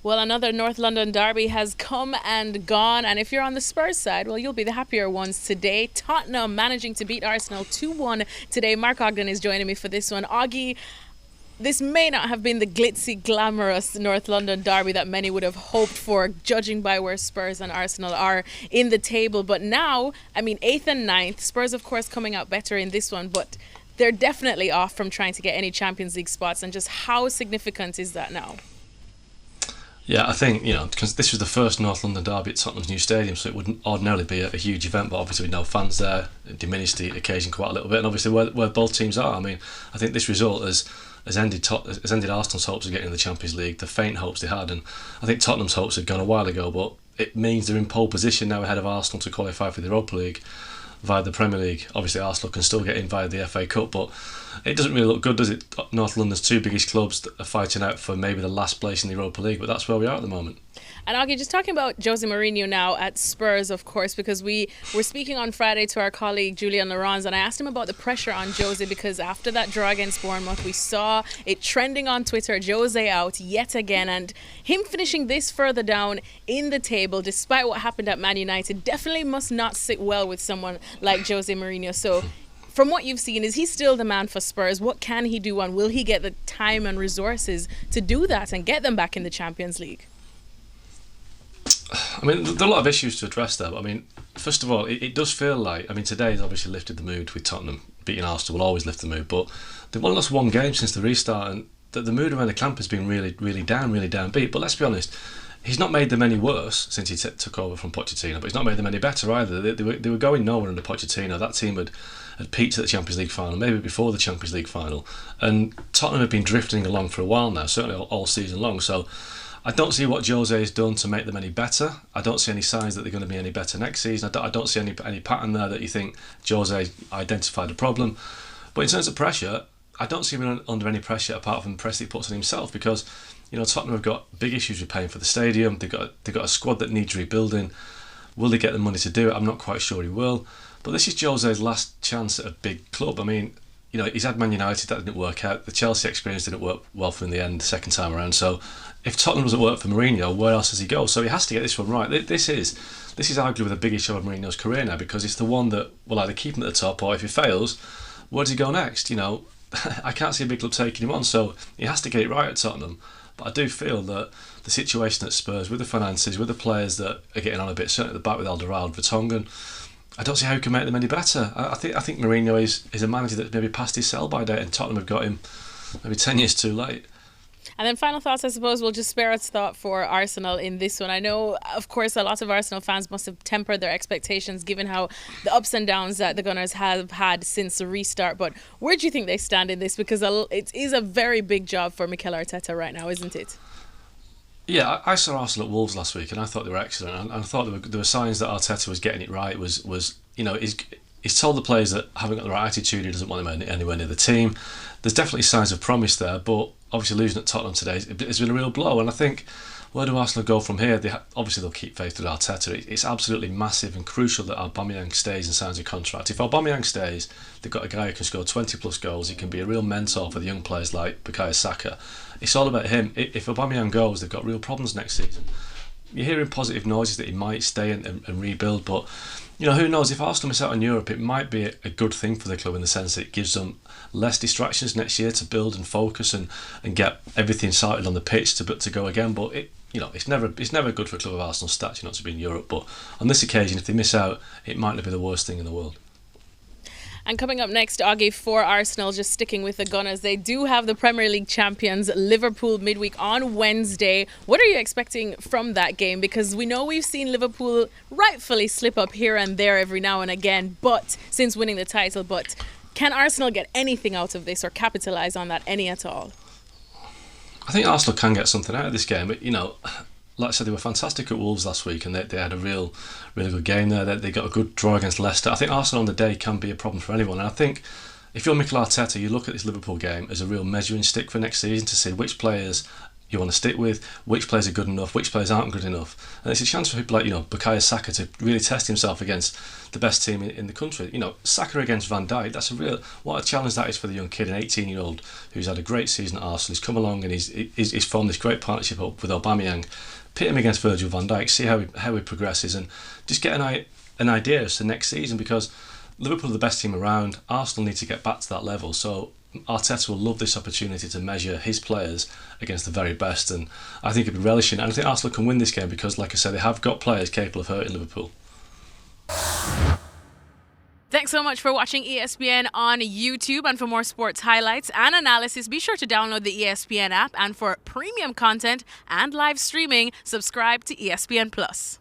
Well, another North London derby has come and gone, and if you're on the Spurs side, well, you'll be the happier ones today. Tottenham managing to beat Arsenal 2-1 today. Mark Ogden is joining me for this one. Oggy, this may not have been the glitzy, glamorous North London derby that many would have hoped for, judging by where Spurs and Arsenal are in the table. But now, 8th and ninth, Spurs, of course, coming out better in this one, but they're definitely off from trying to get any Champions League spots. And just how significant is that now? Yeah, I think, because this was the first North London derby at Tottenham's new stadium, so it wouldn't ordinarily be a huge event, but obviously with no fans there, it diminished the occasion quite a little bit, and obviously where both teams are. I think this result has ended Arsenal's hopes of getting in the Champions League, the faint hopes they had, and I think Tottenham's hopes had gone a while ago, but it means they're in pole position now ahead of Arsenal to qualify for the Europa League via the Premier League. Obviously Arsenal can still get in via the FA Cup, but it doesn't really look good, does it? North London's two biggest clubs are fighting out for maybe the last place in the Europa League, but that's where we are at the moment. And Augie, just talking about Jose Mourinho now at Spurs, of course, because we were speaking on Friday to our colleague Julian Laurens, and I asked him about the pressure on Jose because after that draw against Bournemouth, we saw it trending on Twitter, Jose out yet again, and him finishing this further down in the table, despite what happened at Man United, definitely must not sit well with someone like Jose Mourinho. So from what you've seen, is he still the man for Spurs? What can he do, and will he get the time and resources to do that and get them back in the Champions League? There are a lot of issues to address there, but first of all, it does feel like, today has obviously lifted the mood with Tottenham. Beating Arsenal will always lift the mood, but they've only lost one game since the restart, and the mood around the camp has been really downbeat. But let's be honest, he's not made them any worse since he took over from Pochettino, but he's not made them any better either. They were going nowhere under Pochettino. That team had peaked at the Champions League final, maybe before the Champions League final, and Tottenham have been drifting along for a while now, certainly all season long. So I don't see what Jose has done to make them any better. I don't see any signs that they're going to be any better next season. I don't see any pattern there that you think Jose identified a problem. But in terms of pressure, I don't see him under any pressure apart from the pressure he puts on himself, because Tottenham have got big issues with paying for the stadium. They've got a squad that needs rebuilding. Will they get the money to do it? I'm not quite sure he will. But this is Jose's last chance at a big club. He's had Man United, that didn't work out. The Chelsea experience didn't work well for him in the end, the second time around. So if Tottenham doesn't work for Mourinho, where else does he go? So he has to get this one right. This is arguably the biggest job of Mourinho's career now, because it's the one that will either keep him at the top, or if he fails, where does he go next? I can't see a big club taking him on, so he has to get it right at Tottenham. But I do feel that the situation at Spurs, with the finances, with the players that are getting on a bit, certainly at the back with Alderweireld, Vertonghen, I don't see how he can make them any better. I think Mourinho is a manager that's maybe past his sell-by date, and Tottenham have got him maybe 10 years too late. And then final thoughts, I suppose we'll just spare us thought for Arsenal in this one. I know, of course, a lot of Arsenal fans must have tempered their expectations given how the ups and downs that the Gunners have had since the restart. But where do you think they stand in this? Because it is a very big job for Miguel Arteta right now, isn't it? Yeah, I saw Arsenal at Wolves last week, and I thought they were excellent. And I thought there were signs that Arteta was getting it right. He's told the players that haven't got the right attitude, he doesn't want them anywhere near the team. There's definitely signs of promise there, but obviously losing at Tottenham today has been a real blow. And I think, where do Arsenal go from here? Obviously they'll keep faith with Arteta. It's absolutely massive and crucial that Aubameyang stays and signs a contract. If Aubameyang stays, they've got a guy who can score 20 plus goals. He can be a real mentor for the young players like Bukayo Saka. It's all about him. If Aubameyang goes, they've got real problems next season. You're hearing positive noises that he might stay and rebuild, but who knows? If Arsenal miss out on Europe, it might be a good thing for the club in the sense that it gives them less distractions next year to build and focus and get everything sorted on the pitch to go again. But it's never good for a club of Arsenal's stature not to be in Europe. But on this occasion, if they miss out, it might not be the worst thing in the world. And coming up next, Augie, for Arsenal, just sticking with the Gunners, they do have the Premier League champions Liverpool midweek on Wednesday. What are you expecting from that game? Because we know we've seen Liverpool rightfully slip up here and there every now and again, but since winning the title. But can Arsenal get anything out of this or capitalise on that any at all? I think Arsenal can get something out of this game, but like I said, they were fantastic at Wolves last week, and they had a really good game there. They got a good draw against Leicester. I think Arsenal on the day can be a problem for anyone, and I think if you're Mikel Arteta, you look at this Liverpool game as a real measuring stick for next season to see which players you want to stick with, which players are good enough, which players aren't good enough. And it's a chance for people like, Bukayo Saka to really test himself against the best team in the country. Saka against Van Dijk, what a challenge that is for the young kid, an 18-year-old who's had a great season at Arsenal. He's come along and he's formed this great partnership up with Aubameyang. Pit him against Virgil van Dijk, see how he progresses, and just get an idea as to next season, because Liverpool are the best team around. Arsenal need to get back to that level. So Arteta will love this opportunity to measure his players against the very best, and I think it'll be relishing. And I think Arsenal can win this game because, like I said, they have got players capable of hurting Liverpool. Thanks so much for watching ESPN on YouTube. And for more sports highlights and analysis, be sure to download the ESPN app. And for premium content and live streaming, subscribe to ESPN Plus.